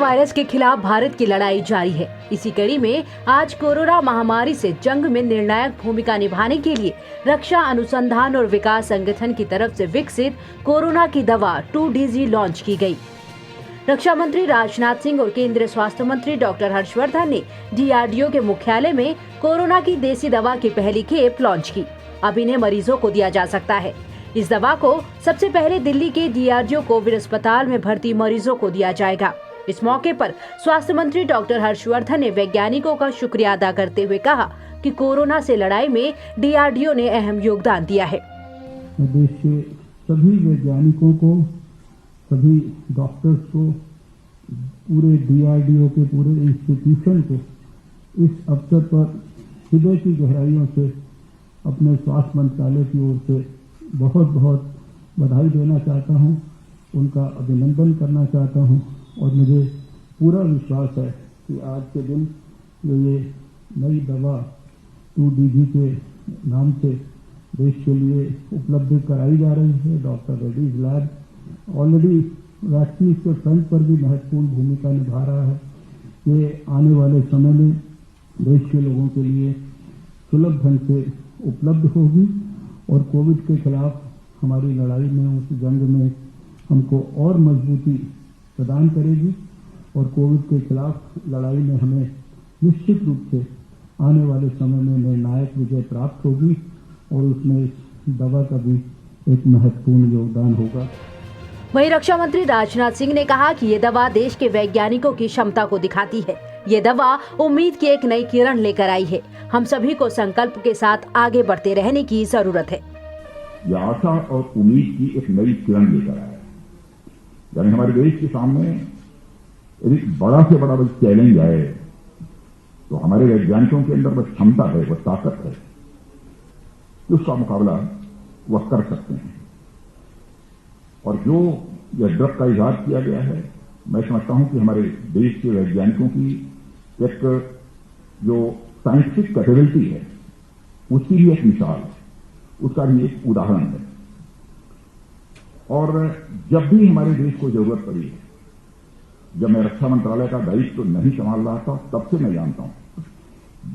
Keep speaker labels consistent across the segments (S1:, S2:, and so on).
S1: Virus के खिलाफ भारत की लड़ाई जारी है। इसी कड़ी में आज कोरोना महामारी से जंग में निर्णायक भूमिका निभाने के लिए रक्षा अनुसंधान और विकास संगठन की तरफ से विकसित कोरोना की दवा 2DG लॉन्च की गई। रक्षा मंत्री राजनाथ सिंह और केंद्रीय स्वास्थ्य मंत्री डॉक्टर हर्षवर्धन ने DRDO के मुख्यालय में कोरोना की देसी दवा की पहली खेप लॉन्च की। अब इन्हें मरीजों को दिया जा सकता है। इस दवा को सबसे पहले दिल्ली के DRDO कोविड अस्पताल में भर्ती मरीजों को दिया जाएगा। इस मौके पर स्वास्थ्य मंत्री डॉक्टर हर्षवर्धन ने वैज्ञानिकों का शुक्रिया अदा करते हुए कहा कि कोरोना से लड़ाई में DRDO ने अहम योगदान दिया है।
S2: देश के सभी वैज्ञानिकों को, सभी डॉक्टर्स को, पूरे DRDO के पूरे इंस्टीट्यूशन को इस अवसर पर हृदय की गहराइयों से अपने स्वास्थ्य मंत्रालय की ओर से बहुत बहुत बधाई देना चाहता हूं, उनका अभिनंदन करना चाहता हूं और मुझे पूरा विश्वास है कि आज के दिन ये नई दवा 2DG के नाम से देश के लिए उपलब्ध कराई जा रही है। Doctor Reddy's lab already vaccine के फ्रंट पर भी महत्वपूर्ण भूमिका निभा रहा है। ये आने वाले समय में देश के लोगों के लिए सुलभ ढंग से उपलब्ध होगी और कोविड के खिलाफ हमारी लड़ाई में, उस जंग में हमको और मजबूती प्रदान करेगी और कोविड के खिलाफ लड़ाई में हमें निश्चित रूप से आने वाले समय में निर्णायक विजय प्राप्त होगी और उसमें इस दवा का भी एक महत्वपूर्ण योगदान होगा।
S1: वहीं रक्षा मंत्री राजनाथ सिंह ने कहा कि ये दवा देश के वैज्ञानिकों की क्षमता को दिखाती है। ये दवा उम्मीद की एक नई किरण लेकर आई है। हम सभी को संकल्प के साथ आगे बढ़ते रहने की जरूरत है।
S3: यह आशा और उम्मीद की एक नई किरण लेकर आया है। यानी हमारे देश के सामने एक बड़ा से बड़ा चैलेंज आए तो हमारे वैज्ञानिकों के अंदर वह क्षमता है, वह ताकत है कि उसका मुकाबला वह कर सकते हैं। और जो यह ड्रग का इजाद किया गया है, मैं समझता हूं कि हमारे देश के वैज्ञानिकों की एक जो साइंटिफिक कैपेबिलिटी है उसकी भी एक मिसाल है, उसका भी एक उदाहरण है। और जब भी हमारे देश को जरूरत पड़ी है, जब मैं रक्षा मंत्रालय का दायित्व नहीं संभाल रहा था, तब से मैं जानता हूं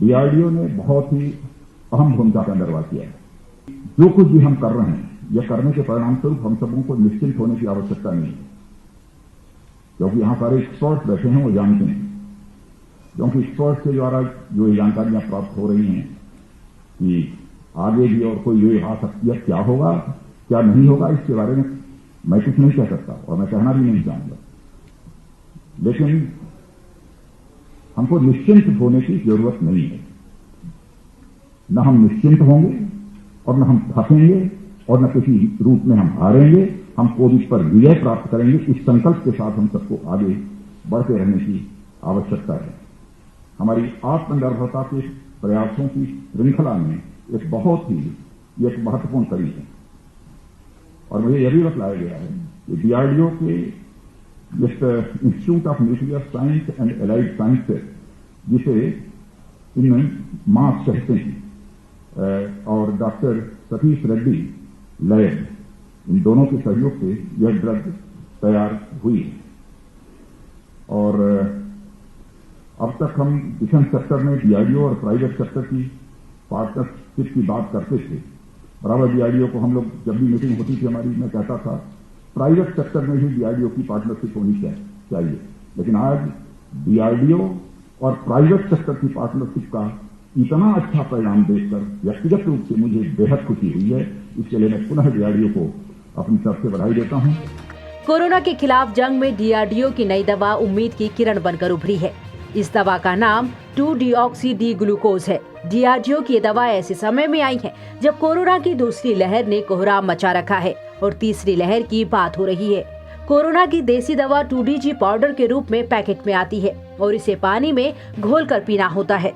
S3: DRDO ने बहुत ही अहम भूमिका का निर्वाह किया है। जो कुछ भी हम कर रहे हैं, यह करने के परिणाम स्वरूप हम सबों को निश्चिंत होने की आवश्यकता नहीं है, क्योंकि यहां सारे एक्सपर्ट बैठे हैं, वो जानते हैं। क्योंकि एक्सपर्ट के द्वारा जो ये जानकारियां प्राप्त हो रही हैं कि आगे भी और कोई ये आ सकती है, क्या होगा क्या नहीं होगा, इसके बारे में मैं कुछ नहीं कह सकता और मैं कहना भी नहीं चाहूंगा। लेकिन हमको निश्चिंत होने की जरूरत नहीं है। न हम निश्चिंत होंगे और न हम थकेंगे और न किसी रूप में हम हारेंगे। हम कोविड पर विजय प्राप्त करेंगे। इस संकल्प के साथ हम सबको आगे बढ़ते रहने की आवश्यकता है। हमारी आत्मनिर्भरता के प्रयासों की श्रृंखला में एक बहुत ही एक महत्वपूर्ण कड़ी है और मुझे यह भी बतलाया गया है कि DRDO के institute of nuclear science and allied sciences, जिसे इन मास कहते हैं, और डॉक्टर सतीश रेड्डी लैब, इन दोनों के सहयोग से यह ड्रग तैयार हुई है। और अब तक हम डिफेंस सेक्टर में DRDO और प्राइवेट सेक्टर की पार्टनरशिप की बात करते थे। बराबर DRDO को हम लोग, जब भी मीटिंग होती थी हमारी, मैं कहता था प्राइवेट सेक्टर में भी DRDO की पार्टनरशिप होनी चाहिए। लेकिन आज DRDO और प्राइवेट सेक्टर की पार्टनरशिप का इतना अच्छा परिणाम देखकर व्यक्तिगत रूप से मुझे बेहद खुशी हुई है। इसके लिए मैं पुनः DRDO को अपनी तरफ से बधाई देता हूं।
S1: कोरोना के खिलाफ जंग में DRDO की नई दवा उम्मीद की किरण बनकर उभरी है। इस दवा का नाम 2-deoxy-D ग्लूकोज है। DRDO की ये दवा ऐसे समय में आई है जब कोरोना की दूसरी लहर ने कोहराम मचा रखा है और तीसरी लहर की बात हो रही है। कोरोना की देसी दवा 2DG पाउडर के रूप में पैकेट में आती है और इसे पानी में घोलकर पीना होता है।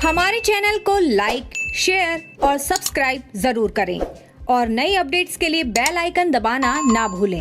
S4: हमारे चैनल को लाइक, शेयर और सब्सक्राइब जरूर करें और नई अपडेट्स के लिए बेल आइकन दबाना ना भूलें।